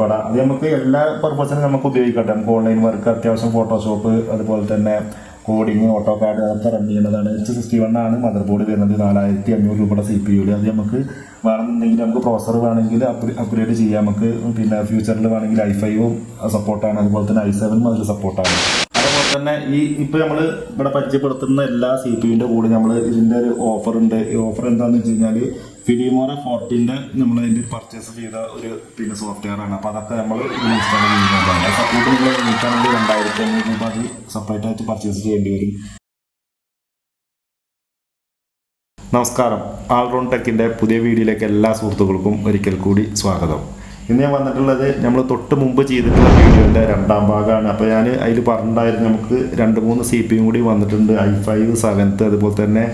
അത് നമുക്ക് എല്ലാ പർപ്പസിനും നമുക്ക് ഉപയോഗിക്കട്ടെ. നമുക്ക് ഓൺലൈൻ വർക്ക്, അത്യാവശ്യം ഫോട്ടോഷോപ്പ്, അതുപോലെ തന്നെ കോഡിങ്, ഓട്ടോ കാർഡ് അതൊക്കെ റൺ ചെയ്യുന്നതാണ്. H61 ആണ് മദർ ബോർഡ് വരുന്നത്. 4500 രൂപയുടെ CPU. അത് നമുക്ക് വേണമെന്നുണ്ടെങ്കിൽ നമുക്ക് പ്രോസർ വേണമെങ്കിൽ അപ്ഗ്രേഡ് ചെയ്യാം. നമുക്ക് പിന്നെ ഫ്യൂച്ചറിൽ വേണമെങ്കിൽ i5 സപ്പോർട്ടാണ്, അതുപോലെ തന്നെ i7 അതിൽ സപ്പോർട്ടാണ്. അതുപോലെ തന്നെ ഇപ്പോൾ നമ്മൾ ഇവിടെ പരിചയപ്പെടുത്തുന്ന എല്ലാ CPU-ൻ്റെ കൂടെ നമ്മൾ ഇതിൻ്റെ ഒരു ഓഫർ ഉണ്ട്. ഈ ഓഫർ എന്താണെന്ന് വെച്ച് കഴിഞ്ഞാൽ ഫിലിമോറ 14 നമ്മൾ അതിൻ്റെ പർച്ചേസ് ചെയ്ത ഒരു പിന്നെ സോഫ്റ്റ്വെയർ ആണ്. അപ്പോൾ അതൊക്കെ നമ്മൾ ഇൻസ്റ്റാൾ ചെയ്യുന്നതാണ്. സപ്പോർട്ട് നിങ്ങൾ നോക്കുകയാണെങ്കിൽ 2500 രൂപ അത് സെപ്പറേറ്റ് ആയിട്ട് പർച്ചേസ് ചെയ്യേണ്ടി വരും. നമസ്കാരം, ആൾറൗണ്ട് ടെക്കിൻ്റെ പുതിയ വീഡിയോയിലേക്ക് എല്ലാ സുഹൃത്തുക്കൾക്കും ഒരിക്കൽ കൂടി സ്വാഗതം. ഇന്ന് ഞാൻ വന്നിട്ടുള്ളത് നമ്മൾ തൊട്ട് മുമ്പ് ചെയ്തിട്ടുള്ള വീഡിയോൻ്റെ രണ്ടാം ഭാഗമാണ്. അപ്പോൾ ഞാൻ അതിൽ പറഞ്ഞിട്ടുണ്ടായിരുന്നു നമുക്ക് 2-3 CPU കൂടി വന്നിട്ടുണ്ട്. i5 7th, അതുപോലെ തന്നെ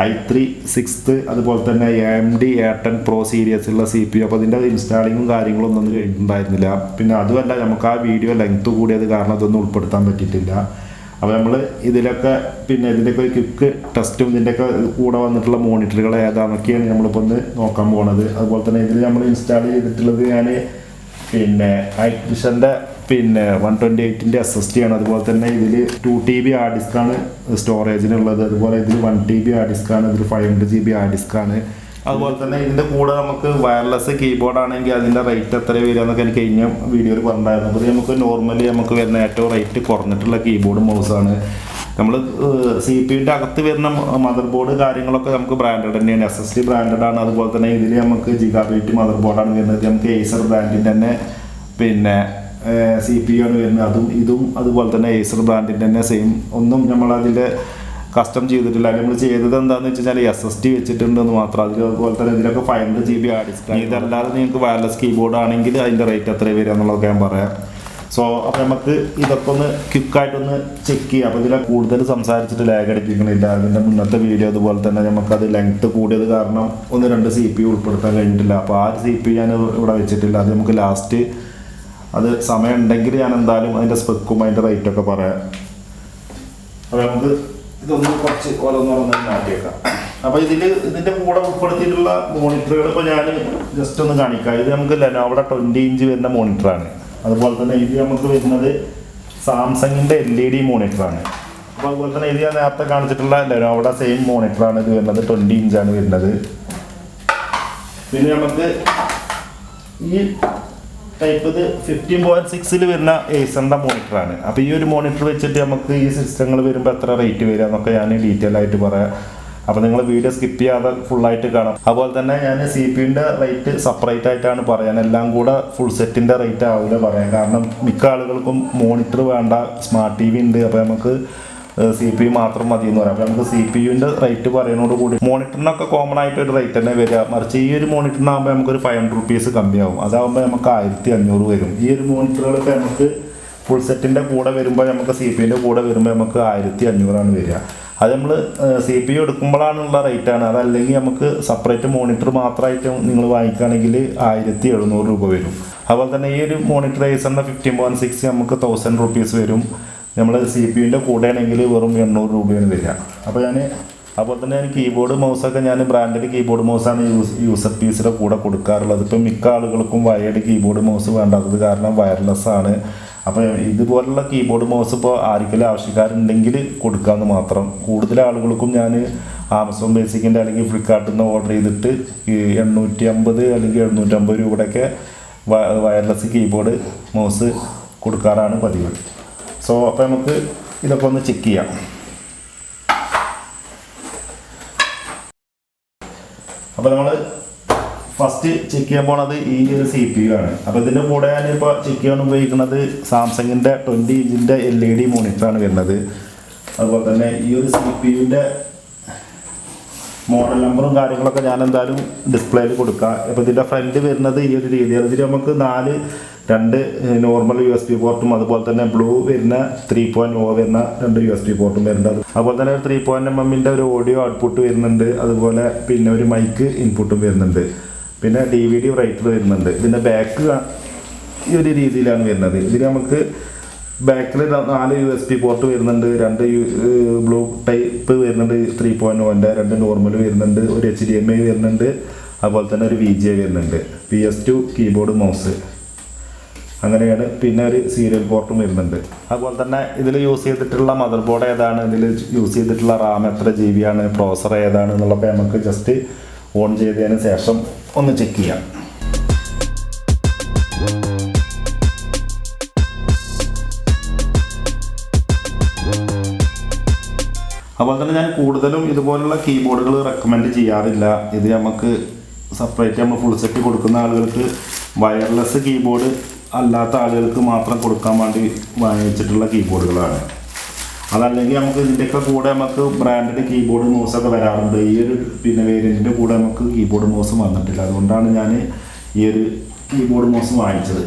i3 6th, അതുപോലെ തന്നെ AMD A10 Pro സീരീസിലുള്ള CPU. അപ്പോൾ അതിൻ്റെ ഇൻസ്റ്റാളിങ്ങും കാര്യങ്ങളും ഒന്നും കഴിഞ്ഞിട്ടുണ്ടായിരുന്നില്ല. പിന്നെ അതുമല്ല, നമുക്ക് ആ വീഡിയോ ലെങ്ത്ത് കൂടിയത് കാരണം അതൊന്നും ഉൾപ്പെടുത്താൻ പറ്റിയിട്ടില്ല. അപ്പോൾ നമ്മൾ ഇതിലൊക്കെ പിന്നെ ഇതിൻ്റെയൊക്കെ ഒരു ക്വിക്ക് ടെസ്റ്റും ഇതിൻ്റെയൊക്കെ കൂടെ വന്നിട്ടുള്ള മോണിറ്ററുകൾ ഏതാണെന്നൊക്കെയാണ് നമ്മളിപ്പോൾ ഒന്ന് നോക്കാൻ പോകുന്നത്. അതുപോലെ തന്നെ ഇതിൽ നമ്മൾ ഇൻസ്റ്റാൾ ചെയ്തിട്ടുള്ളത് ഞാൻ പിന്നെ ഐക്വിഷൻ്റെ പിന്നെ 128ൻ്റെ SSD ആണ്. അതുപോലെ തന്നെ ഇതിൽ 2 TB ഹാർഡ് ഡിസ്ക്കാണ് സ്റ്റോറേജിനുള്ളത്. അതുപോലെ ഇതിൽ 1 TB ഹാർഡ് ഡിസ്ക്കാണ്, ഇതിൽ 500 GB ഹാർഡ് ഡിസ്ക്കാണ്. അതുപോലെ തന്നെ ഇതിൻ്റെ കൂടെ നമുക്ക് വയർലെസ് കീബോർഡ് ആണെങ്കിൽ അതിൻ്റെ റേറ്റ് എത്ര വരിക എന്നൊക്കെ എനിക്ക് കഴിഞ്ഞ വീഡിയോയിൽ പറഞ്ഞിട്ടുണ്ടായിരുന്നു. അപ്പോൾ നമുക്ക് നോർമലി നമുക്ക് വരുന്ന ഏറ്റവും റേറ്റ് കുറഞ്ഞിട്ടുള്ള കീബോർഡ് മൗസാണ്. നമ്മൾ CPU-ൻ്റെ അകത്ത് വരുന്ന മദർ ബോർഡ് കാര്യങ്ങളൊക്കെ നമുക്ക് ബ്രാൻഡഡ് തന്നെയാണ്. SSD ബ്രാൻഡഡ് ആണ്. അതുപോലെ തന്നെ ഇതിൽ നമുക്ക് ജിഗാബൈറ്റ് മദർ ബോർഡാണ് വരുന്നത്. നമുക്ക് ഏസർ ബ്രാൻഡിൻ്റെ തന്നെ പിന്നെ CPU ആണ് വരുന്നത്. ഇതും അതുപോലെ തന്നെ ഏസർ ബ്രാൻഡിൻ്റെ തന്നെ സെയിം. ഒന്നും നമ്മളതിൻ്റെ കസ്റ്റം ചെയ്തിട്ടില്ല. നമ്മൾ ചെയ്തത് എന്താണെന്ന് വെച്ച് കഴിഞ്ഞാൽ SSD വെച്ചിട്ടുണ്ടെന്ന് മാത്രം. അതുപോലെ തന്നെ ഇതിലൊക്കെ 500 GB ഹാർഡ് ഡിസ്ക്. ഇതല്ലാതെ നിങ്ങൾക്ക് വയർലെസ് കീബോർഡ് ആണെങ്കിൽ അതിൻ്റെ റേറ്റ് എത്ര വരിക എന്നുള്ളതൊക്കെ ഞാൻ പറയാം. അപ്പോൾ നമുക്ക് ഇതൊക്കെ ഒന്ന് ക്വിക്കായിട്ടൊന്ന് ചെക്ക് ചെയ്യാം. അപ്പോൾ ഇതിലെ കൂടുതൽ സംസാരിച്ചിട്ട് ലാഗ് അടിപ്പിക്കണില്ല. അതിൻ്റെ മുന്നത്തെ വീഡിയോ അതുപോലെ തന്നെ നമുക്കത് ലെങ്ത്ത് കൂടിയത് കാരണം 1-2 CPU ഉൾപ്പെടുത്താൻ കഴിഞ്ഞിട്ടില്ല. അപ്പോൾ ആ CPU ഞാൻ ഇവിടെ വെച്ചിട്ടില്ല. അത് നമുക്ക് ലാസ്റ്റ് അത് സമയം ഉണ്ടെങ്കിൽ ഞാൻ എന്തായാലും അതിൻ്റെ സ്പെക്കും അതിൻ്റെ റേറ്റൊക്കെ പറയാം. അപ്പോൾ നമുക്ക് ഇതൊന്നും കുറച്ച് ഓരോന്നോരോന്ന് മാറ്റിയേക്കാം. അപ്പോൾ ഇതിൻ്റെ കൂടെ ഉൾപ്പെടുത്തിയിട്ടുള്ള മോണിറ്ററുകൾ ഇപ്പോൾ ഞാൻ ജസ്റ്റ് ഒന്ന് കാണിക്കാം. ഇത് നമുക്ക് ലെനോവോയുടെ 20 ഇഞ്ച് വരുന്ന മോണിറ്ററാണ്. അതുപോലെ തന്നെ ഇത് നമുക്ക് വരുന്നത് സാംസങ്ങിൻ്റെ LED മോണിറ്ററാണ്. അപ്പോൾ അതുപോലെ തന്നെ ഇത് ഞാൻ നേരത്തെ കാണിച്ചിട്ടുള്ള ലെനോവോയുടെ സെയിം മോണിറ്ററാണ്. ഇത് വരുന്നത് 20 ഇഞ്ചാണ് വരുന്നത്. പിന്നെ നമുക്ക് ഈ ടൈപ്പ് ഇത് 15.6 വരുന്ന ഏസറിൻ്റെ മോണിറ്ററാണ്. അപ്പോൾ ഈ ഒരു മോണിറ്റർ വെച്ചിട്ട് നമുക്ക് ഈ സിസ്റ്റങ്ങൾ വരുമ്പോൾ എത്ര റേറ്റ് വരിക എന്നൊക്കെ ഞാൻ ഡീറ്റെയിൽ ആയിട്ട് പറയാം. അപ്പോൾ നിങ്ങൾ വീഡിയോ സ്കിപ്പ് ചെയ്യാതെ ഫുള്ളായിട്ട് കാണാം. അതുപോലെ തന്നെ ഞാൻ CPU-ൻ്റെ റേറ്റ് സെപ്പറേറ്റ് ആയിട്ടാണ് പറയാൻ. എല്ലാം കൂടെ ഫുൾ സെറ്റിൻ്റെ റേറ്റ് ആവില്ല പറയാം. കാരണം മിക്ക ആളുകൾക്കും മോണിറ്റർ വേണ്ട, സ്മാർട്ട് TV ഉണ്ട്, അപ്പോൾ നമുക്ക് CPU മാത്രം മതി എന്ന് പറയാം. അപ്പോൾ നമുക്ക് CPU-ൻ്റെ റേറ്റ് പറയുന്നതോട് കൂടി മോണിറ്ററിനൊക്കെ കോമൺ ആയിട്ട് ഒരു റേറ്റ് തന്നെ വരിക. മറിച്ച് ഈ ഒരു മോണിറ്ററിനാകുമ്പോൾ നമുക്കൊരു 500 രൂപീസ് കമ്മിയാവും. അതാകുമ്പോൾ നമുക്ക് 1500 വരും. ഈ ഒരു മോണിറ്ററുകളൊക്കെ നമുക്ക് ഫുൾ സെറ്റിൻ്റെ കൂടെ വരുമ്പോൾ നമുക്ക് CPU-ൻ്റെ കൂടെ വരുമ്പോൾ നമുക്ക് 1500 വരിക. അത് നമ്മൾ CPU എടുക്കുമ്പോഴാണുള്ള റേറ്റാണ്. അതല്ലെങ്കിൽ നമുക്ക് സെപ്പറേറ്റ് മോണിറ്റർ മാത്രമായിട്ട് നിങ്ങൾ വാങ്ങിക്കുകയാണെങ്കിൽ 1700 രൂപ വരും. അതുപോലെ തന്നെ ഈ ഒരു മോണിറ്റർ ഏസറിൻ്റെ 15.6 നമുക്ക് 1000 രൂപീസ് വരും. നമ്മൾ CPU-ൻ്റെ കൂടെ ആണെങ്കിൽ വെറും 800 രൂപയാണ് വരിക. അപ്പോൾ അതുപോലെ തന്നെ ഞാൻ കീബോർഡ് മൗസൊക്കെ ഞാൻ ബ്രാൻഡഡ് കീബോർഡ് മൗസാണ് യൂസർ പീസിൻ്റെ കൂടെ കൊടുക്കാറുള്ളത്. ഇപ്പോൾ മിക്ക ആളുകൾക്കും വയേർഡ് കീബോർഡ് മൗസ് വേണ്ടാത്തത് കാരണം വയർലെസ് ആണ്. അപ്പോൾ ഇതുപോലുള്ള കീബോർഡ് മൗസ് ഇപ്പോൾ ആർക്കെങ്കിലും ആവശ്യക്കാരുണ്ടെങ്കിൽ കൊടുക്കാമെന്ന് മാത്രം. കൂടുതൽ ആളുകൾക്കും ഞാൻ ആമസോൺ ബേസിക്കിൻ്റെ അല്ലെങ്കിൽ ഫ്ലിപ്കാർട്ടിൽ നിന്ന് ഓർഡർ ചെയ്തിട്ട് 850 അല്ലെങ്കിൽ 750 രൂപയുടെയൊക്കെ വയർലെസ് കീബോർഡ് മൗസ് കൊടുക്കാറാണ് പതിവ്. അപ്പോൾ നമുക്ക് ഇതൊക്കെ ഒന്ന് ചെക്ക് ചെയ്യാം. അപ്പോൾ നമ്മൾ ഫസ്റ്റ് ചെക്ക് ചെയ്യാൻ പോണത് ഈ ഒരു CPU ആണ്. അപ്പോൾ ഇതിൻ്റെ കൂടെ ഞാനിപ്പോൾ ചെക്ക് ചെയ്യാൻ ഉപയോഗിക്കുന്നത് സാംസങ്ങിൻ്റെ 20 ഇഞ്ചിൻ്റെ LED മോണിറ്ററാണ് വരുന്നത്. അതുപോലെ തന്നെ ഈ ഒരു CPU-ൻ്റെ മോഡൽ നമ്പറും കാര്യങ്ങളൊക്കെ ഞാൻ എന്തായാലും ഡിസ്പ്ലേയിൽ കൊടുക്കാം. അപ്പോൾ ഇതിൻ്റെ ഫ്രണ്ട് വരുന്നത് ഈ ഒരു രീതിയാണ്. ഇതിൽ നമുക്ക് 2 നോർമൽ USB പോർട്ടും അതുപോലെ തന്നെ ബ്ലൂ വരുന്ന 3.0 വരുന്ന 2 USB പോർട്ടും വരുന്നുണ്ട്. അതുപോലെ തന്നെ ഒരു 3.5mm ഒരു ഓഡിയോ ഔട്ട്പുട്ട് വരുന്നുണ്ട്. അതുപോലെ പിന്നെ ഒരു മൈക്ക് ഇൻപുട്ടും വരുന്നുണ്ട്. പിന്നെ DVD റൈറ്റർ വരുന്നുണ്ട്. ഇതിൻ്റെ ബാക്ക് ഈ ഒരു രീതിയിലാണ് വരുന്നത്. ഇതിൽ നമുക്ക് ബാക്കിൽ 4 USB പോർട്ട് വരുന്നുണ്ട്. 2 ബ്ലൂ ടൈപ്പ് വരുന്നുണ്ട് 3.0ൻ്റെ, 2 നോർമൽ വരുന്നുണ്ട്, ഒരു HDMI വരുന്നുണ്ട്, അതുപോലെ തന്നെ ഒരു VGA വരുന്നുണ്ട്. PS2 keyboard mouse. അങ്ങനെയാണ്. പിന്നെ ഒരു സീരിയൽ പോർട്ടും വരുന്നുണ്ട്. അതുപോലെ തന്നെ ഇതിൽ യൂസ് ചെയ്തിട്ടുള്ള മദർ ബോർഡ് ഏതാണ്, ഇതിൽ യൂസ് ചെയ്തിട്ടുള്ള റാം എത്ര GB ആണ്, പ്രോസർ ഏതാണ് എന്നുള്ളപ്പോൾ നമുക്ക് ജസ്റ്റ് ഓൺ ചെയ്തതിന് ശേഷം ഒന്ന് ചെക്ക് ചെയ്യാം. അതുപോലെ തന്നെ ഞാൻ കൂടുതലും ഇതുപോലുള്ള കീബോർഡുകൾ റെക്കമെൻഡ് ചെയ്യാറില്ല. ഇത് നമുക്ക് സെപ്പറേറ്റ് നമ്മൾ ഫുൾ സെറ്റ് കൊടുക്കുന്ന ആളുകൾക്ക് വയർലെസ് കീബോർഡ് അല്ലാത്ത ആളുകൾക്ക് മാത്രം കൊടുക്കാൻ വേണ്ടി വാങ്ങിച്ചിട്ടുള്ള കീബോർഡുകളാണ്. അതല്ലെങ്കിൽ നമുക്ക് ഇതിൻ്റെയൊക്കെ കൂടെ നമുക്ക് ബ്രാൻഡഡ് കീബോർഡ് മൗസൊക്കെ വരാറുണ്ട്. ഈ ഒരു വേരിയൻറ്റിൻ്റെ കൂടെ നമുക്ക് കീബോർഡ് മൗസ് വന്നിട്ടില്ല. അതുകൊണ്ടാണ് ഞാൻ ഈ ഒരു കീബോർഡ് മൗസ് വാങ്ങിച്ചത്.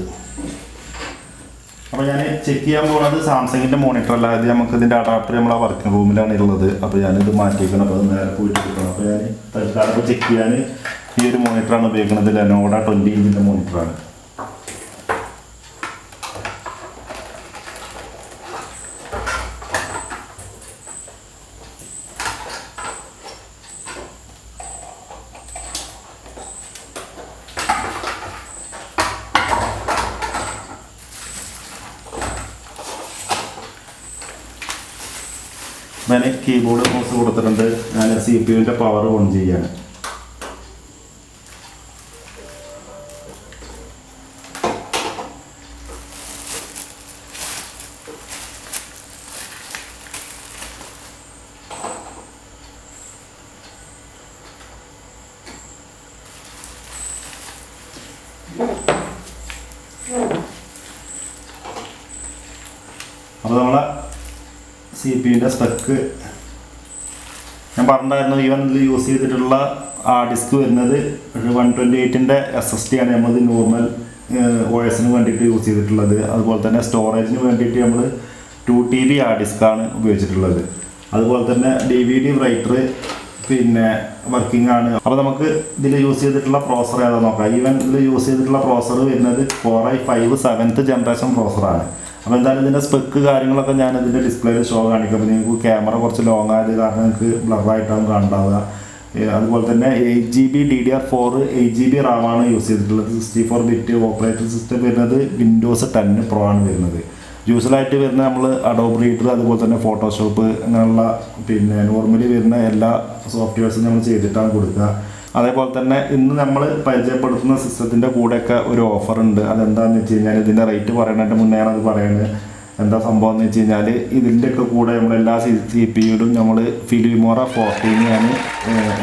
അപ്പോൾ ഞാൻ ചെക്ക് ചെയ്യാൻ പോകുന്നത് സാംസങ്ങിൻ്റെ മോണിറ്റർ അല്ല. ഇത് നമുക്ക് ഇതിൻ്റെ അഡാപ്റ്റർ നമ്മളെ വർക്കിംഗ് റൂമിലാണ് ഉള്ളത്. അപ്പോൾ ഞാനിത് മാറ്റിയിരിക്കണം. അപ്പോൾ അത് നേരെ പോയിട്ട് എടുക്കണം. അപ്പോൾ ഞാൻ തൽക്കാലം ചെക്ക് ചെയ്യാൻ ഈ ഒരു മോണിറ്ററാണ് ഉപയോഗിക്കുന്നത്. ലെനോഡ 20 ഇഞ്ചിൻ്റെ മോണിറ്ററാണ്. ഞാൻ കീബോർഡ് മൗസ് കൊടുത്തിട്ടുണ്ട്. ഞാൻ CPU-ൻ്റെ പവർ ഓൺ ചെയ്യാണ്. അപ്പോൾ നമ്മളെ CPU-ൻ്റെ സ്പെക്ക് ഞാൻ പറഞ്ഞിട്ടുണ്ടായിരുന്നു. ഈവൻ ഇതിൽ യൂസ് ചെയ്തിട്ടുള്ള ഡിസ്ക് വരുന്നത് 128-ൻ്റെ SSD ആണ് നമ്മളിത് നോർമൽ OS-ന് വേണ്ടിയിട്ട് യൂസ് ചെയ്തിട്ടുള്ളത്. അതുപോലെ തന്നെ സ്റ്റോറേജിന് വേണ്ടിയിട്ട് നമ്മൾ 2 TB ഡിസ്ക്കാണ് ഉപയോഗിച്ചിട്ടുള്ളത്. അതുപോലെ തന്നെ DVD റൈറ്റർ പിന്നെ വർക്കിംഗ് ആണ്. അപ്പോൾ നമുക്ക് ഇതിൽ യൂസ് ചെയ്തിട്ടുള്ള പ്രോസർ ഏതാ നോക്കാം. ഈവൻ ഇതിൽ യൂസ് ചെയ്തിട്ടുള്ള പ്രോസർ വരുന്നത് Core i5 7th ജനറേഷൻ പ്രോസറാണ്. അപ്പോൾ എന്തായാലും ഇതിൻ്റെ സ്പെക്ക് കാര്യങ്ങളൊക്കെ ഞാൻ ഇതിൻ്റെ ഡിസ്പ്ലേയിൽ ഷോ കാണിക്കും. അപ്പോൾ നിങ്ങൾക്ക് ക്യാമറ കുറച്ച് ലോങ് ആയത് കാരണം നിങ്ങൾക്ക് ബ്ലറായിട്ടാവും കാണുണ്ടാവുക. അതുപോലെ തന്നെ 8GB DDR4 8GB റാമാണ് യൂസ് ചെയ്തിട്ടുള്ളത്. 64-bit ഓപ്പറേറ്റിംഗ് സിസ്റ്റം വരുന്നത് Windows 10 Pro ആണ് വരുന്നത്. യൂസ്വലായിട്ട് വരുന്ന നമ്മൾ അഡോബ് റീഡർ അതുപോലെ തന്നെ ഫോട്ടോഷോപ്പ് അങ്ങനെയുള്ള നോർമലി വരുന്ന എല്ലാ സോഫ്റ്റ്വെയർസും നമ്മൾ ചെയ്തിട്ടാണ് കൊടുക്കുക. അതേപോലെ തന്നെ ഇന്ന് നമ്മൾ പരിചയപ്പെടുത്തുന്ന സിസ്റ്റത്തിൻ്റെ കൂടെയൊക്കെ ഒരു ഓഫർ ഉണ്ട്. അതെന്താണെന്ന് വെച്ച് കഴിഞ്ഞാൽ ഇതിൻ്റെ റേറ്റ് പറയുന്നതിൻ്റെ മുന്നെയാണ് അത് പറയുന്നത്. എന്താ സംഭവം എന്ന് വെച്ച് കഴിഞ്ഞാൽ ഇതിൻ്റെയൊക്കെ കൂടെ നമ്മളെല്ലാ CPU-ലും നമ്മൾ ഫിലിമോറ 14 ഞാൻ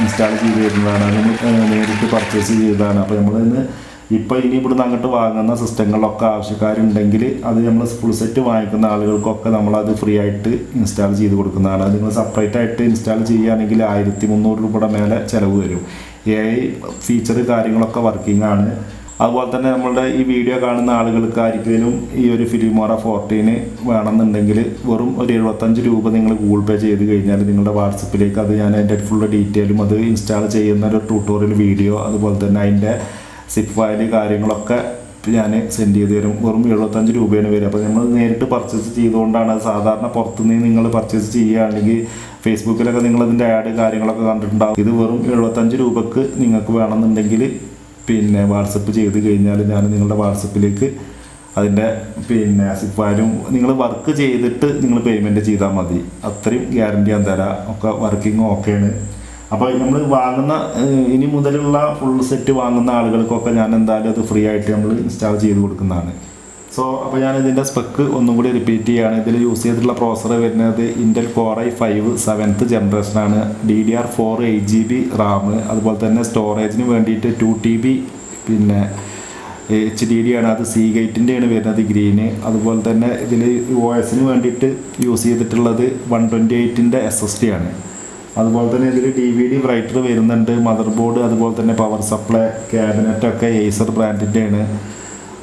ഇൻസ്റ്റാൾ ചെയ്ത് തരുന്നതാണ്. അത് നേരിട്ട് പർച്ചേസ് ചെയ്തതാണ്. അപ്പോൾ നമ്മളിന്ന് ഇപ്പോൾ ഇനി ഇവിടുന്ന് അങ്ങോട്ട് വാങ്ങുന്ന സിസ്റ്റങ്ങളിലൊക്കെ ആവശ്യക്കാരുണ്ടെങ്കിൽ അത് നമ്മൾ ഫുൾ സെറ്റ് വാങ്ങിക്കുന്ന ആളുകൾക്കൊക്കെ നമ്മളത് ഫ്രീ ആയിട്ട് ഇൻസ്റ്റാൾ ചെയ്ത് കൊടുക്കുന്നതാണ്. അത് നിങ്ങൾ സെപ്പറേറ്റ് ആയിട്ട് ഇൻസ്റ്റാൾ ചെയ്യുകയാണെങ്കിൽ 1300 രൂപയുടെ മേലെ ചിലവ് വരും. AI ഫീച്ചർ കാര്യങ്ങളൊക്കെ വർക്കിംഗ് ആണ്. അതുപോലെ തന്നെ നമ്മളുടെ ഈ വീഡിയോ കാണുന്ന ആളുകൾക്കായിരിക്കും ഈ ഒരു ഫിലിമോറ 14 വേണമെന്നുണ്ടെങ്കിൽ വെറും ഒരു 75 രൂപ നിങ്ങൾ ഗൂഗിൾ പേ ചെയ്ത് കഴിഞ്ഞാൽ നിങ്ങളുടെ വാട്സപ്പിലേക്ക് അത് ഞാൻ അതിൻ്റെ ഫുൾ ഡീറ്റെയിലും അത് ഇൻസ്റ്റാൾ ചെയ്യുന്ന ഒരു ട്യൂട്ടോറിയൽ വീഡിയോ അതുപോലെ തന്നെ അതിൻ്റെ സിപ്പ് ഫയൽ കാര്യങ്ങളൊക്കെ ഞാൻ സെൻഡ് ചെയ്ത് തരും. വെറും 75 രൂപയാണ് വരും. അപ്പോൾ നമ്മൾ നേരിട്ട് പർച്ചേസ് ചെയ്തുകൊണ്ടാണ്. സാധാരണ പുറത്തുനിന്ന് നിങ്ങൾ പർച്ചേസ് ചെയ്യുകയാണെങ്കിൽ ഫേസ്ബുക്കിലൊക്കെ നിങ്ങളതിൻ്റെ ആഡ് കാര്യങ്ങളൊക്കെ കണ്ടിട്ടുണ്ടാകും. ഇത് വെറും 75 രൂപക്ക് നിങ്ങൾക്ക് വേണമെന്നുണ്ടെങ്കിൽ വാട്സപ്പ് ചെയ്ത് കഴിഞ്ഞാൽ ഞാൻ നിങ്ങളുടെ വാട്സപ്പിലേക്ക് അതിൻ്റെ സിപ്പ് ഫയലും നിങ്ങൾ വർക്ക് ചെയ്തിട്ട് നിങ്ങൾ പേയ്മെൻറ്റ് ചെയ്താൽ മതി. അത്രയും ഗ്യാരണ്ടി ഞാൻ തരാം. ഒക്കെ വർക്കിംഗ് ഓക്കെയാണ്. അപ്പോൾ നമ്മൾ വാങ്ങുന്ന ഇനി മുതലുള്ള ഫുൾ സെറ്റ് വാങ്ങുന്ന ആളുകൾക്കൊക്കെ ഞാൻ എന്തായാലും അത് ഫ്രീ ആയിട്ട് നമ്മൾ ഇൻസ്റ്റാൾ ചെയ്ത് കൊടുക്കുന്നതാണ്. അപ്പോൾ ഞാൻ ഇതിൻ്റെ സ്പെക്ക് ഒന്നും കൂടി റിപ്പീറ്റ് ചെയ്യുകയാണ്. ഇതിൽ യൂസ് ചെയ്തിട്ടുള്ള പ്രോസർ വരുന്നത് Intel Core i5 7th ജനറേഷനാണ്. DDR4 8GB Ram. അതുപോലെ തന്നെ സ്റ്റോറേജിന് വേണ്ടിയിട്ട് 2 TB HDD ആണ്. അത് Seagateൻ്റെ ആണ് വരുന്നത് ഗ്രീന്. അതുപോലെ തന്നെ ഇതിൽ OS-ന് വേണ്ടിയിട്ട് യൂസ് ചെയ്തിട്ടുള്ളത് 128-ൻ്റെ SSD ആണ്. അതുപോലെ തന്നെ ഇതിൽ DVD റൈറ്റർ വരുന്നുണ്ട്. മദർ ബോർഡ് അതുപോലെ തന്നെ പവർ സപ്ലൈ ക്യാബിനറ്റൊക്കെ Acer ബ്രാൻഡിൻ്റെ ആണ്.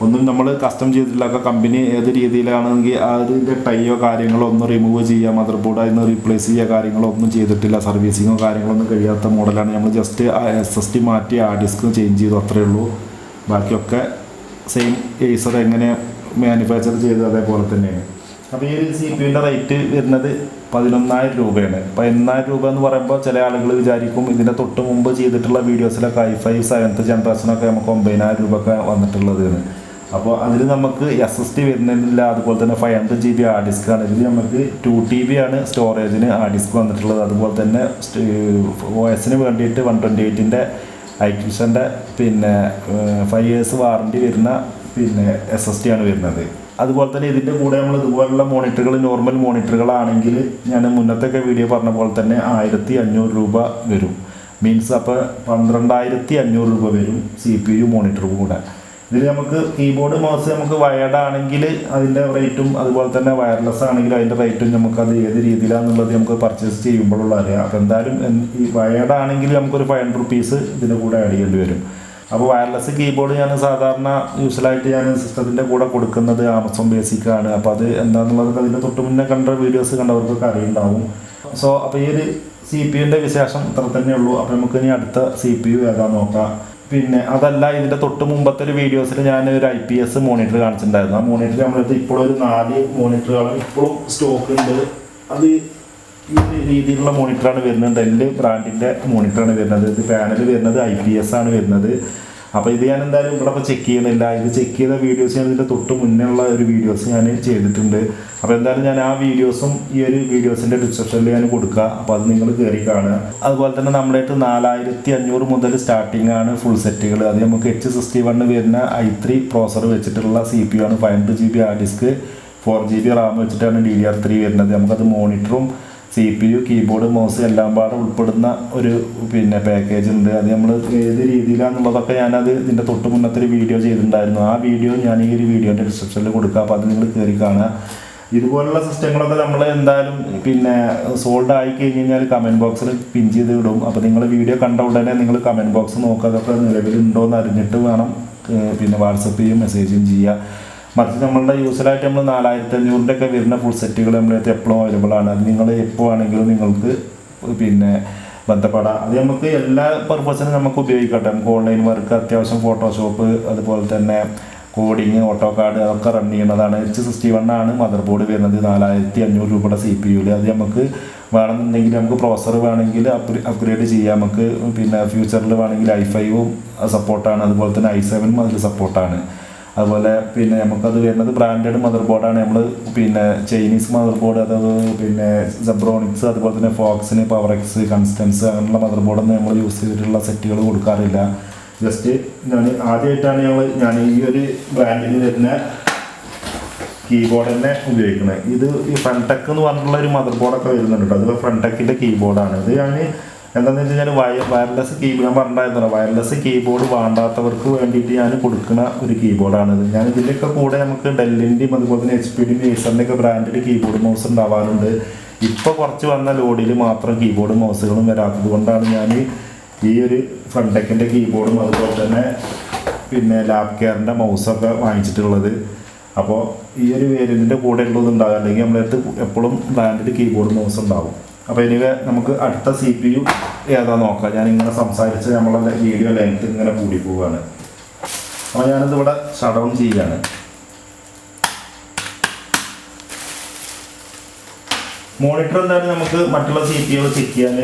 ഒന്നും നമ്മൾ കസ്റ്റം ചെയ്തിട്ടില്ല. കമ്പനി ഏത് രീതിയിലാണെങ്കിൽ അതിൻ്റെ ടൈയോ കാര്യങ്ങളോ ഒന്നും റിമൂവ് ചെയ്യുക, മദർ ബോർഡ് അതിന് റീപ്ലേസ് ചെയ്യുക കാര്യങ്ങളോ ഒന്നും ചെയ്തിട്ടില്ല. സർവീസിങ്ങോ കാര്യങ്ങളൊന്നും കഴിയാത്ത മോഡലാണ്. നമ്മൾ ജസ്റ്റ് SSD മാറ്റി ഡിസ്ക് ചേഞ്ച് ചെയ്തു, അത്രയേ ഉള്ളൂ. ബാക്കിയൊക്കെ സെയിം Acer എങ്ങനെ മാനുഫാക്ചർ ചെയ്തത് അതേപോലെ തന്നെയാണ്. അപ്പോൾ ഈ ഒരു CPU-ൻ്റെ റേറ്റ് വരുന്നത് 11,000 രൂപയാണ്. 11,000 രൂപ എന്ന് പറയുമ്പോൾ ചില ആളുകൾ വിചാരിക്കും ഇതിൻ്റെ തൊട്ട് മുമ്പ് ചെയ്തിട്ടുള്ള വീഡിയോസിലൊക്കെ i5 7th ജനറേഷനൊക്കെ നമുക്ക് 9,000 രൂപയൊക്കെ വന്നിട്ടുള്ളതാണ്. അപ്പോൾ അതിൽ നമുക്ക് SSD വരുന്നില്ല. അതുപോലെ തന്നെ 500 GB ഹാർഡ് ഡിസ്ക് ആണ്. ഇതിൽ നമുക്ക് 2 TB ആണ് സ്റ്റോറേജിന് ഹാർഡ് ഡിസ്ക് വന്നിട്ടുള്ളത്. അതുപോലെ തന്നെ OS വേണ്ടിയിട്ട് 128ൻ്റെ ഐക്യൂഷൻ്റെ പിന്നെ 5 years വാറണ്ടി വരുന്ന പിന്നെ SSD ആണ് വരുന്നത്. അതുപോലെ തന്നെ ഇതിൻ്റെ കൂടെ നമ്മൾ ഇതുപോലുള്ള മോണിറ്ററുകൾ നോർമൽ മോണിറ്ററുകളാണെങ്കിൽ ഞാൻ മുന്നത്തൊക്കെ വീഡിയോ പറഞ്ഞ പോലെ തന്നെ 1500 രൂപ വരും. മീൻസ് അപ്പോൾ 12500 രൂപ വരും CPU മോണിറ്റർ കൂടെ. ഇതിൽ നമുക്ക് കീബോർഡ് മൗസ് നമുക്ക് വയർഡ് ആണെങ്കിൽ അതിൻ്റെ റേറ്റും അതുപോലെ തന്നെ വയർലെസ് ആണെങ്കിൽ അതിൻ്റെ റേറ്റും നമുക്കത് ഏത് രീതിയിലാണെന്നുള്ളത് നമുക്ക് പർച്ചേസ് ചെയ്യുമ്പോഴുള്ള അറിയാം. അപ്പോൾ എന്തായാലും ഈ വയർഡ് ആണെങ്കിൽ നമുക്കൊരു 500 rupees ഇതിൻ്റെ കൂടെ ആഡ് ചെയ്യേണ്ടി വരും. അപ്പോൾ വയർലെസ് കീബോർഡ് ഞാൻ സാധാരണ യൂസ്വലായിട്ട് ഞാൻ സിസ്റ്റത്തിൻ്റെ കൂടെ കൊടുക്കുന്നത് ആമസോൺ ബേസിക് ആണ്. അപ്പോൾ അത് എന്താണെന്നുള്ളത് അതിൻ്റെ തൊട്ട് മുന്നേ കണ്ട വീഡിയോസ് കണ്ടവർക്കൊക്കെ അറിയുണ്ടാവും. അപ്പോൾ ഈ ഒരു CPU വിശേഷം ഇത്ര തന്നെ ഉള്ളൂ. അപ്പോൾ നമുക്ക് ഇനി അടുത്ത CPU ഏതാ നോക്കാം. പിന്നെ അതല്ല, ഇതിൻ്റെ തൊട്ട് മുമ്പത്തെ ഒരു വീഡിയോസിൽ ഞാൻ ഒരു IPS മോണിറ്റർ കാണിച്ചിട്ടുണ്ടായിരുന്നു. ആ മോണിറ്റർ നമ്മളത് ഇപ്പോഴും ഒരു 4 മോണിറ്ററുകൾ ഇപ്പോഴും സ്റ്റോക്ക് ഉണ്ട്. അത് ഈ രീതിയിലുള്ള മോണിറ്ററാണ് വരുന്നത്. ഡെൽ ബ്രാൻഡിൻ്റെ മോണിറ്ററാണ് വരുന്നത്. ഇത് പാനൽ വരുന്നത് IPS ആണ് വരുന്നത്. അപ്പോൾ ഇത് ഞാൻ എന്തായാലും ഇവിടെ ഇപ്പോൾ ചെക്ക് ചെയ്യുന്നില്ല. ഇത് ചെക്ക് ചെയ്ത വീഡിയോസ് ഞാൻ ഇതിൻ്റെ തൊട്ട് മുന്നേ ഉള്ള ഒരു വീഡിയോസ് ഞാൻ ചെയ്തിട്ടുണ്ട്. അപ്പോൾ എന്തായാലും ഞാൻ ആ വീഡിയോസും ഈ ഒരു വീഡിയോസിൻ്റെ ഡിസ്ക്രിപ്ഷനിൽ ഞാൻ കൊടുക്കുക. അപ്പോൾ അത് നിങ്ങൾ കയറി കാണുക. അതുപോലെ തന്നെ നമ്മളായിട്ട് 4500 മുതൽ സ്റ്റാർട്ടിംഗ് ആണ് ഫുൾ സെറ്റുകൾ. അത് നമുക്ക് H61 വരുന്ന i3 പ്രോസർ വെച്ചിട്ടുള്ള CPU ആണ്. 500 GB hard disk 4 GB RAM വെച്ചിട്ടാണ് DDR3 വരുന്നത്. നമുക്കത് മോണിറ്ററും CPU കീബോർഡ് മൗസ് എല്ലാം പാടെ ഉൾപ്പെടുന്ന ഒരു പിന്നെ പാക്കേജ് ഉണ്ട്. അത് നമ്മൾ ഏത് രീതിയിലാണെന്നുള്ളതൊക്കെ ഞാനത് ഇതിൻ്റെ തൊട്ട് മുന്നത്തെ ഒരു വീഡിയോ ചെയ്തിട്ടുണ്ടായിരുന്നു. ആ വീഡിയോ ഞാൻ ഈ ഒരു വീഡിയോൻ്റെ ഡിസ്ക്രിപ്ഷനിൽ കൊടുക്കുക. അപ്പോൾ അത് നിങ്ങൾ കയറി കാണുക. ഇതുപോലുള്ള സിസ്റ്റങ്ങളൊക്കെ നമ്മൾ എന്തായാലും പിന്നെ സോൾഡ് ആയി കഴിഞ്ഞ് കഴിഞ്ഞാൽ കമൻറ്റ് ബോക്സിൽ പിൻ ചെയ്ത് ഇടും. അപ്പോൾ നിങ്ങൾ വീഡിയോ കണ്ട ഉടനെ നിങ്ങൾ കമൻറ്റ് ബോക്സ് നോക്കുക. അതൊക്കെ നിലവിലുണ്ടോ എന്ന് അറിഞ്ഞിട്ട് വേണം പിന്നെ വാട്സപ്പ് ചെയ്യും മെസ്സേജും ചെയ്യുക. മറിച്ച് നമ്മളുടെ യൂസ്വലായിട്ട് നമ്മൾ 4500 ഒക്കെ വരുന്ന ഫുൾ സെറ്റുകൾ നമ്മളടുത്ത് എപ്പോഴും അവൈലബിൾ ആണ്. അത് നിങ്ങൾ എപ്പോൾ ആണെങ്കിലും നിങ്ങൾക്ക് പിന്നെ ബന്ധപ്പെടാം. അത് നമുക്ക് എല്ലാ പർപ്പസിനും നമുക്ക് ഉപയോഗിക്കട്ടെ. നമുക്ക് ഓൺലൈൻ വർക്ക്, അത്യാവശ്യം ഫോട്ടോഷോപ്പ്, അതുപോലെ തന്നെ കോഡിങ്, ഓട്ടോകാഡ് അതൊക്കെ റൺ ചെയ്യുന്നതാണ്. H61 ആണ് മദർ ബോർഡ് വരുന്നത് 4500 രൂപയുടെ CPU. അത് നമുക്ക് വേണമെന്നുണ്ടെങ്കിൽ നമുക്ക് പ്രോസർ വേണമെങ്കിൽ അപ്ഗ്രേഡ് ചെയ്യാം. നമുക്ക് പിന്നെ ഫ്യൂച്ചറിൽ വേണമെങ്കിൽ i5ഉം സപ്പോർട്ടാണ്. അതുപോലെ തന്നെ i7ഉം അതിൽ സപ്പോർട്ടാണ്. അതുപോലെ പിന്നെ നമുക്കത് വരുന്നത് ബ്രാൻഡഡ് മദർ ബോർഡാണ്. നമ്മൾ പിന്നെ ചൈനീസ് മദർ ബോർഡ്, അതായത് പിന്നെ സെബ്രോണിക്സ്, അതുപോലെ തന്നെ ഫോക്സിന്, പവറെക്സ്, കൺസ്റ്റൻസ് അങ്ങനെയുള്ള മദർ ബോർഡൊന്നും നമ്മൾ യൂസ് ചെയ്തിട്ടുള്ള സെറ്റുകൾ കൊടുക്കാറില്ല. ജസ്റ്റ് ആദ്യമായിട്ടാണ് ഞാൻ ഈ ഒരു ബ്രാൻഡിന് വരുന്ന കീബോർഡ് തന്നെ ഉപയോഗിക്കുന്നത്. ഇത് ഈ ഫ്രണ്ടെക്ക് എന്ന് പറഞ്ഞിട്ടുള്ള ഒരു മദർ ബോർഡൊക്കെ വരുന്നുണ്ട്. അത് ഫ്രണ്ടെക്കിൻ്റെ കീബോർഡാണ്. ഇത് ഞാൻ എന്താണെന്ന് വെച്ച് കഴിഞ്ഞാൽ വയർലെസ് കീബോർഡ് ഞാൻ പറഞ്ഞിട്ടുണ്ടായിരുന്നല്ലോ, വയർലെസ് കീബോർഡ് വേണ്ടാത്തവർക്ക് വേണ്ടിയിട്ട് ഞാൻ കൊടുക്കുന്ന ഒരു കീബോർഡാണിത്. ഞാൻ ഇതിൻ്റെയൊക്കെ കൂടെ നമുക്ക് ഡെല്ലിൻ്റെയും അതുപോലെ തന്നെ HP-ൻ്റെയും ഏസറിൻ്റെയൊക്കെ ബ്രാൻഡിൻ്റെ കീബോർഡ് മൗസ് ഉണ്ടാവാറുണ്ട്. ഇപ്പോൾ കുറച്ച് വന്ന ലോഡിൽ മാത്രം കീബോർഡ് മൗസുകളും വരാത്തത് കൊണ്ടാണ് ഞാൻ ഈ ഒരു ഫ്രണ്ടെക്കിൻ്റെ കീബോർഡും അതുപോലെ തന്നെ പിന്നെ ലാബ് കെയറിൻ്റെ മൗസൊക്കെ വാങ്ങിച്ചിട്ടുള്ളത്. അപ്പോൾ ഈ ഒരു വേരിയൻറ്റിൻ്റെ കൂടെ ഉള്ളത് ഉണ്ടാകും. അല്ലെങ്കിൽ നമ്മുടെ അടുത്ത് എപ്പോഴും ബ്രാൻഡിൻ്റെ കീബോർഡ് മൗസ് ഉണ്ടാവും. അപ്പോൾ എനിവേ നമുക്ക് അടുത്ത CPU ഏതാ നോക്കാം. ഞാനിങ്ങനെ സംസാരിച്ച് നമ്മളെ വീഡിയോ ലെങ്ത് ഇങ്ങനെ കൂടി പോവുകയാണ്. അപ്പോൾ ഞാനിത് ഇവിടെ ഷട്ട് ഡൗൺ ചെയ്യുകയാണ്. മോണിറ്റർ എന്തായാലും നമുക്ക് മറ്റുള്ള CPU ചെക്ക് ചെയ്യാൻ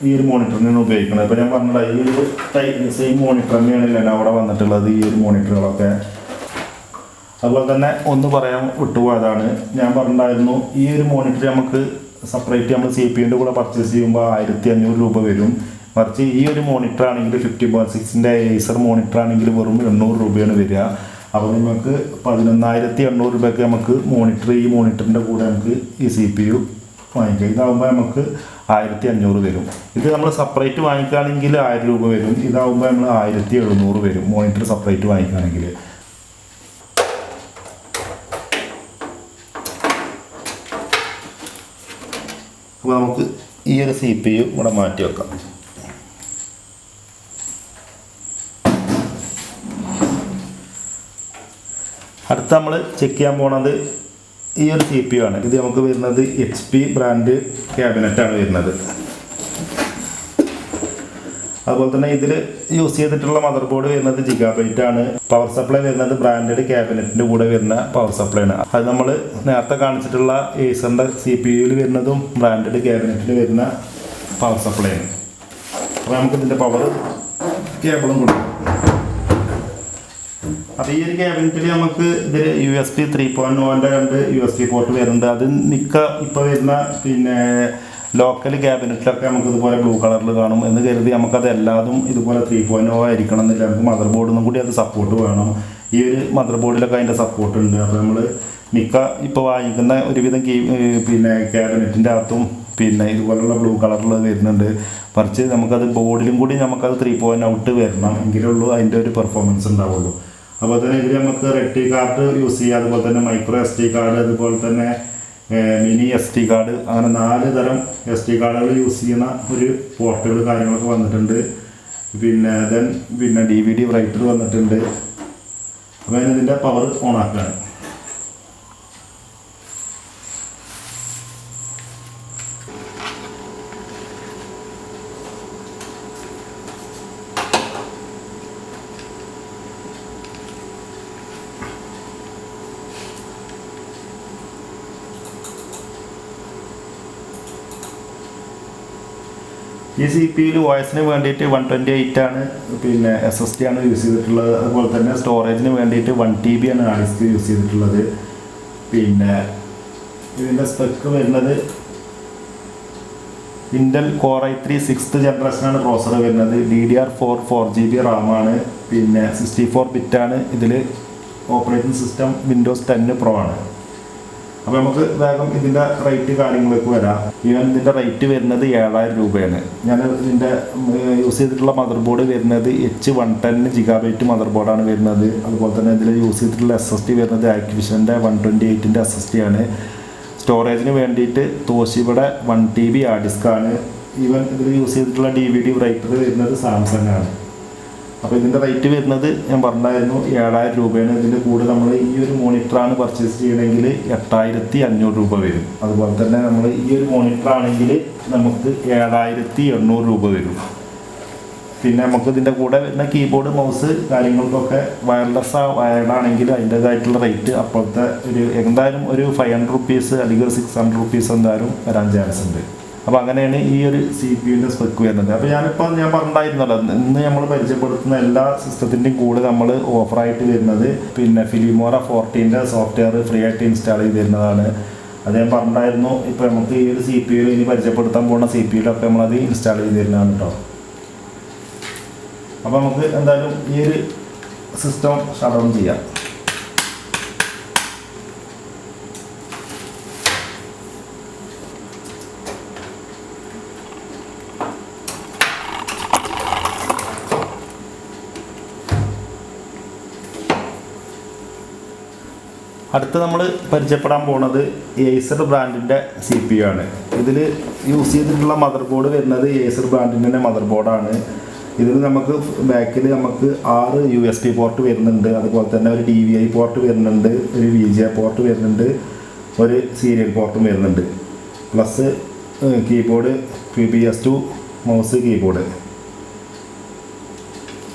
ഈ ഒരു മോണിറ്ററിനാണ് ഉപയോഗിക്കുന്നത്. ഇപ്പോൾ ഞാൻ പറഞ്ഞത് ഈ ഒരു സെയിം മോണിറ്റർ തന്നെയാണ് അവിടെ വന്നിട്ടുള്ളത്, ഈ ഒരു മോണിറ്ററുകളൊക്കെ. അതുപോലെ തന്നെ ഒന്ന് പറയാൻ വിട്ടുപോയതാണ്, ഞാൻ പറഞ്ഞിട്ടുണ്ടായിരുന്നു ഈ ഒരു മോണിറ്റർ നമുക്ക് സെപ്പറേറ്റ് നമ്മൾ CPU-ൻ്റെ കൂടെ പർച്ചേസ് ചെയ്യുമ്പോൾ 1500 രൂപ വരും. മറിച്ച് ഈ ഒരു മോണിറ്റർ ആണെങ്കിൽ 50/6ൻ്റെ ഏസർ മോണിറ്റർ ആണെങ്കിൽ വെറും 800 രൂപയാണ് വരിക. അപ്പോൾ നമുക്ക് 11,800 രൂപയ്ക്ക് നമുക്ക് ഈ മോണിറ്ററിൻ്റെ കൂടെ നമുക്ക് ഈ CPU വാങ്ങിക്കാം. ഇതാകുമ്പോൾ നമുക്ക് 1500 വരും. ഇത് നമ്മൾ സെപ്പറേറ്റ് വാങ്ങിക്കുകയാണെങ്കിൽ 1000 രൂപ വരും. ഇതാകുമ്പോൾ നമ്മൾ 1700 വരും മോണിറ്റർ സെപ്പറേറ്റ് വാങ്ങിക്കുകയാണെങ്കിൽ. അപ്പോൾ നമുക്ക് ഈ ഒരു CPU ഇവിടെ മാറ്റി വെക്കാം. അടുത്ത നമ്മൾ ചെക്ക് ചെയ്യാൻ പോണത് ഈ ഒരു CPU ആണ്. ഇത് നമുക്ക് വരുന്നത് HP ബ്രാൻഡ് ക്യാബിനറ്റാണ് വരുന്നത്. അതുപോലെ തന്നെ ഇതിൽ യൂസ് ചെയ്തിട്ടുള്ള മദർ ബോർഡ് വരുന്നത് GB ആണ്. പവർ സപ്ലൈ വരുന്നത് ബ്രാൻഡഡ് ക്യാബിനറ്റിൻ്റെ കൂടെ വരുന്ന പവർ സപ്ലൈ ആണ്. അത് നമ്മൾ നേരത്തെ കാണിച്ചിട്ടുള്ള ഏസറിൻ്റെ CPU-ൽ വരുന്നതും ബ്രാൻഡഡ് ക്യാബിനറ്റിൽ വരുന്ന പവർ സപ്ലൈ ആണ്. അപ്പോൾ നമുക്ക് ഇതിൻ്റെ പവർ കേബിളും കൊടുക്കും. അപ്പോൾ ഈ ഒരു ക്യാബിനറ്റിൽ നമുക്ക് ഇതിൽ USB 3.0 രണ്ട് USB പോർട്ട് വരുന്നുണ്ട്. അത് മിക്ക ഇപ്പോൾ വരുന്ന പിന്നെ ലോക്കൽ ക്യാബിനറ്റിലൊക്കെ നമുക്ക് ഇതുപോലെ ബ്ലൂ കളറിൽ കാണും എന്ന് കരുതി നമുക്കത് എല്ലാതും ഇതുപോലെ 3.0 ആയിരിക്കണം എന്നില്ല. നമുക്ക് മദർ ബോർഡിനും കൂടി അത് സപ്പോർട്ട് വേണം. ഈ ഒരു മദർ ബോർഡിലൊക്കെ അതിൻ്റെ സപ്പോർട്ട് ഉണ്ട്. അപ്പോൾ നമ്മൾ മിക്ക ഇപ്പോൾ വാങ്ങിക്കുന്ന ഒരുവിധം പിന്നെ ക്യാബിനറ്റിൻ്റെ അകത്തും പിന്നെ ഇതുപോലുള്ള ബ്ലൂ കളറിൽ വരുന്നുണ്ട്. മറിച്ച് നമുക്കത് ബോർഡിലും കൂടി നമുക്കത് 3.0 വരണം എങ്കിലുള്ളൂ അതിൻ്റെ ഒരു പെർഫോമൻസ് ഉണ്ടാവുള്ളൂ. അതുപോലെ തന്നെ ഇതിൽ നമുക്ക് റെഡ് കാർഡ് യൂസ് ചെയ്യാം, അതുപോലെ തന്നെ മൈക്രോ SD കാർഡ്, അതുപോലെ തന്നെ മിനി SD കാർഡ്, അങ്ങനെ 4 തരം SD കാർഡുകൾ യൂസ് ചെയ്യുന്ന ഒരു പോർട്ടുകൾ കാര്യങ്ങളൊക്കെ വന്നിട്ടുണ്ട്. പിന്നെ DVD റൈറ്റർ വന്നിട്ടുണ്ട്. അപ്പോൾ ഇതിൻ്റെ പവർ ഓൺ ആക്കുകയാണ്. ഈ CPU വോയിസിന് വേണ്ടിയിട്ട് 128 ആണ്, പിന്നെ SSD ആണ് യൂസ് ചെയ്തിട്ടുള്ളത്. അതുപോലെ തന്നെ സ്റ്റോറേജിന് വേണ്ടിയിട്ട് 1 TB ആണ് ഹാർഡ് ഡിസ്ക് യൂസ് ചെയ്തിട്ടുള്ളത്. പിന്നെ ഇതിൻ്റെ സ്പെക്ക് വരുന്നത് Intel Core i3 6th ജനറേഷനാണ് processor വരുന്നത്. DDR4 4GB RAM ആണ്. പിന്നെ 64 ബിറ്റാണ്. ഇതിൽ ഓപ്പറേറ്റിംഗ് സിസ്റ്റം Windows 10 Pro ആണ്. അപ്പോൾ നമുക്ക് വേഗം ഇതിൻ്റെ റേറ്റ് കാര്യങ്ങളിലേക്ക് വരാം. ഇതിൻ്റെ റേറ്റ് വരുന്നത് 7000 രൂപയാണ്. ഞാൻ ഇതിൻ്റെ യൂസ് ചെയ്തിട്ടുള്ള മദർ ബോർഡ് വരുന്നത് H110 GB മദർ ബോർഡാണ് വരുന്നത്. അതുപോലെ തന്നെ ഇതിൽ യൂസ് ചെയ്തിട്ടുള്ള SSD വരുന്നത് ആക്ടിവിഷൻ്റെ 128ൻ്റെ SSD ആണ്. സ്റ്റോറേജിന് വേണ്ടിയിട്ട് തോഷിബയുടെ 1 TB ഹാർഡ് ഡിസ്ക് ആണ്. ഇതിൽ യൂസ് ചെയ്തിട്ടുള്ള DVD റൈറ്റർ വരുന്നത് സാംസങ് ആണ്. അപ്പോൾ ഇതിൻ്റെ റേറ്റ് വരുന്നത് ഞാൻ പറഞ്ഞായിരുന്നു 7000 രൂപയാണ്. ഇതിൻ്റെ കൂടെ നമ്മൾ ഈ ഒരു മോണിറ്ററാണ് പർച്ചേസ് ചെയ്യണമെങ്കിൽ 8500 രൂപ വരും. അതുപോലെ തന്നെ നമ്മൾ ഈ ഒരു മോണിറ്റർ ആണെങ്കിൽ നമുക്ക് 7800 രൂപ വരും. പിന്നെ നമുക്ക് ഇതിൻ്റെ കൂടെ വരുന്ന കീബോർഡ് മൗസ് കാര്യങ്ങൾക്കൊക്കെ വയർലെസ് വയർഡാണെങ്കിൽ അതിൻ്റേതായിട്ടുള്ള റേറ്റ് അപ്പോഴത്തെ എന്തായാലും ഒരു 500 റുപ്പീസ് അല്ലെങ്കിൽ ഒരു 600 റുപ്പീസ് എന്തായാലും വരാൻ ചാൻസ് ഉണ്ട്. അപ്പോൾ അങ്ങനെയാണ് ഈ ഒരു CPUവിൻ്റെ സ്പെക്ക് വരുന്നത്. അപ്പോൾ ഞാൻ പറഞ്ഞിട്ടുണ്ടായിരുന്നല്ലോ, ഇന്ന് നമ്മൾ പരിചയപ്പെടുത്തുന്ന എല്ലാ സിസ്റ്റത്തിൻ്റെയും കൂടെ നമ്മൾ ഓഫറായിട്ട് വരുന്നത് പിന്നെ ഫിലിമോറ 14ൻ്റെ സോഫ്റ്റ്വെയർ ഫ്രീ ആയിട്ട് ഇൻസ്റ്റാൾ ചെയ്ത് തരുന്നതാണ്. അത് ഞാൻ പറഞ്ഞിട്ടുണ്ടായിരുന്നു. ഇപ്പോൾ നമുക്ക് ഈ ഒരു CPU ഇനി പരിചയപ്പെടുത്താൻ പോകുന്ന CPUയിലൊക്കെ നമ്മളത് ഇൻസ്റ്റാൾ ചെയ്ത് തരുന്നതാണ് കേട്ടോ. അപ്പോൾ നമുക്ക് എന്തായാലും ഈ ഒരു സിസ്റ്റം ഷട്ട് ഡൗൺ ചെയ്യാം. അടുത്ത് നമ്മൾ പരിചയപ്പെടാൻ പോകുന്നത് ഏസർ ബ്രാൻഡിൻ്റെ CPU ആണ്. ഇതിൽ യൂസ് ചെയ്തിട്ടുള്ള മദർ ബോർഡ് വരുന്നത് ഏസർ ബ്രാൻഡിൻ്റെ മദർ ബോർഡാണ്. ഇതിൽ നമുക്ക് ബാക്കിൽ നമുക്ക് 6 USB പോർട്ട് വരുന്നുണ്ട്. അതുപോലെ തന്നെ ഒരു DVI പോർട്ട് വരുന്നുണ്ട്, ഒരു VGA പോർട്ട് വരുന്നുണ്ട്, ഒരു സീരിയൽ പോർട്ടും വരുന്നുണ്ട്. Plus keyboard PS2 mouse keyboard.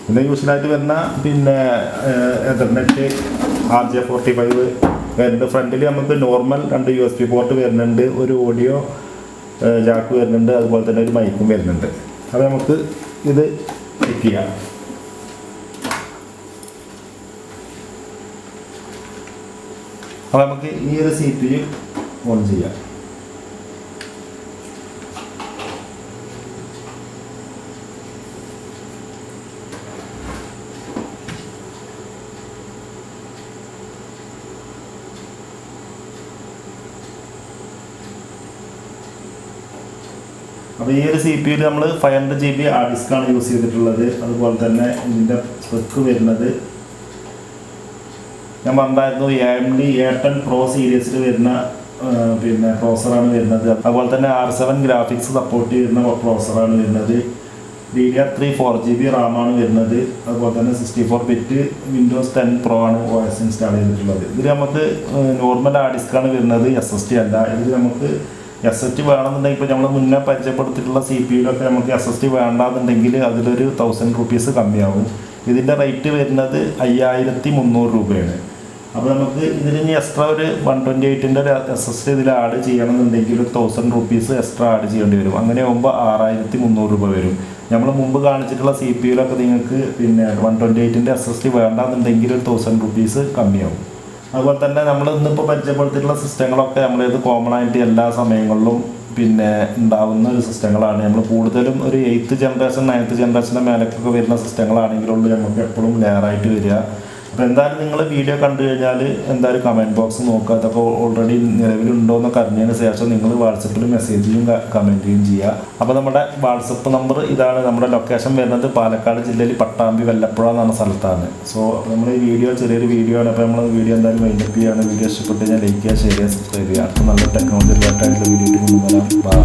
പിന്നെ യൂസ്ഫുള്ളായിട്ട് വരുന്ന പിന്നെ എതർനെറ്റ് RJ45 വരുന്നുണ്ട്. ഫ്രണ്ടിൽ നമുക്ക് നോർമൽ 2 USB പോർട്ട് വരുന്നുണ്ട്, ഒരു ഓഡിയോ ജാക്ക് വരുന്നുണ്ട്, അതുപോലെ തന്നെ ഒരു മൈക്കും വരുന്നുണ്ട്. അപ്പോൾ നമുക്ക് ഇത് ചെക്ക് ചെയ്യാം. അപ്പോൾ നമുക്ക് ഈ ഒരു CPU ഓൺ ചെയ്യാം. അപ്പോൾ ഈ ഒരു CPUയിൽ നമ്മൾ 500 GB ഹാർഡ് ഡിസ്ക്കാണ് യൂസ് ചെയ്തിട്ടുള്ളത്. അതുപോലെ തന്നെ ഇതിൻ്റെ സ്പെക്ക് വരുന്നത് ഞാൻ പറഞ്ഞായിരുന്നു AMD A10 Pro സീരീസിൽ വരുന്ന പിന്നെ പ്രോസറാണ് വരുന്നത്. അതുപോലെ തന്നെ R7 ഗ്രാഫിക്സ് സപ്പോർട്ട് ചെയ്യുന്ന പ്രോസറാണ് വരുന്നത്. DDR3 4GB RAM ആണ് വരുന്നത്. അതുപോലെ തന്നെ 64 ബിറ്റ് Windows 10 Pro ആണ് OS ഇൻസ്റ്റാൾ ചെയ്തിട്ടുള്ളത്. ഇതിൽ നമുക്ക് നോർമൽ ഹാർഡ് ഡിസ്ക്കാണ് വരുന്നത്, SSD അല്ല. ഇതിൽ നമുക്ക് SSD വേണമെന്നുണ്ടെങ്കിൽ ഇപ്പോൾ നമ്മൾ മുന്നേ പരിചയപ്പെടുത്തിയിട്ടുള്ള CPUയിലൊക്കെ നമുക്ക് SSD വേണ്ടാന്നുണ്ടെങ്കിൽ അതിലൊരു 1000 റുപ്പീസ് കമ്മിയാവും. ഇതിൻ്റെ റേറ്റ് വരുന്നത് 5300 രൂപയാണ്. അപ്പോൾ നമുക്ക് ഇതിന് ഇനി എക്സ്ട്രാ ഒരു 128ൻ്റെ ഒരു SSD ഇതിൽ ആഡ് ചെയ്യണമെന്നുണ്ടെങ്കിൽ ഒരു 1000 റുപ്പീസ് എക്സ്ട്രാ ആഡ് ചെയ്യേണ്ടി വരും. അങ്ങനെ ആകുമ്പോൾ 6300 രൂപ വരും. നമ്മൾ മുമ്പ് കാണിച്ചിട്ടുള്ള CPU-ലൊക്കെ നിങ്ങൾക്ക് പിന്നെ 128ൻ്റെ SSD വേണ്ടാന്നുണ്ടെങ്കിൽ ഒരു 1000 റുപ്പീസ് കമ്മിയാവും. അതുപോലെ തന്നെ നമ്മൾ ഇന്നിപ്പോൾ പരിചയപ്പെടുത്തിയിട്ടുള്ള സിസ്റ്റങ്ങളൊക്കെ നമ്മളിത് കോമൺ ആയിട്ട് എല്ലാ സമയങ്ങളിലും പിന്നെ ഉണ്ടാവുന്ന ഒരു സിസ്റ്റങ്ങളാണ്. നമ്മൾ കൂടുതലും ഒരു 8th ജനറേഷൻ 9th ജനറേഷൻ്റെ മേലേക്കൊക്കെ വരുന്ന സിസ്റ്റങ്ങളാണെങ്കിലുള്ളൂ നമുക്ക് എപ്പോഴും ലെയറായിട്ട് വരിക. അപ്പോൾ എന്തായാലും നിങ്ങൾ വീഡിയോ കണ്ടു കഴിഞ്ഞാൽ എന്തായാലും കമൻറ്റ് ബോക്സ് നോക്കുക. അതൊക്കെ ഓൾറെഡി നിലവിലുണ്ടോ എന്നൊക്കെ അറിഞ്ഞതിന് ശേഷം നിങ്ങൾ വാട്സപ്പിൽ മെസ്സേജ് ചെയ്യും കമൻറ്റ് ചെയ്യും ചെയ്യുക. അപ്പോൾ നമ്മുടെ വാട്സപ്പ് നമ്പർ ഇതാണ്. നമ്മുടെ ലൊക്കേഷൻ വരുന്നത് പാലക്കാട് ജില്ലയിൽ പട്ടാമ്പി വെല്ലപ്പുഴ എന്ന സ്ഥലത്താണ്. സോ നമ്മൾ ഈ വീഡിയോ ചെറിയൊരു വീഡിയോ ആണ്. അപ്പോൾ നമ്മൾ വീഡിയോ എന്തായാലും വൈൻഡപ്പ് ചെയ്യുകയാണ്. വീഡിയോ ഇഷ്ടപ്പെട്ട് കഴിഞ്ഞാൽ ലൈക്ക് ചെയ്യുക, ഷെയർ ചെയ്യുക, സബ്സ്ക്രൈബ് ചെയ്യുക. അടുത്ത നല്ല ടെക്നോളജി റിലേറ്റഡ് ആയിട്ടുള്ള വീഡിയോ കൊണ്ടുവരാം. ബൈ.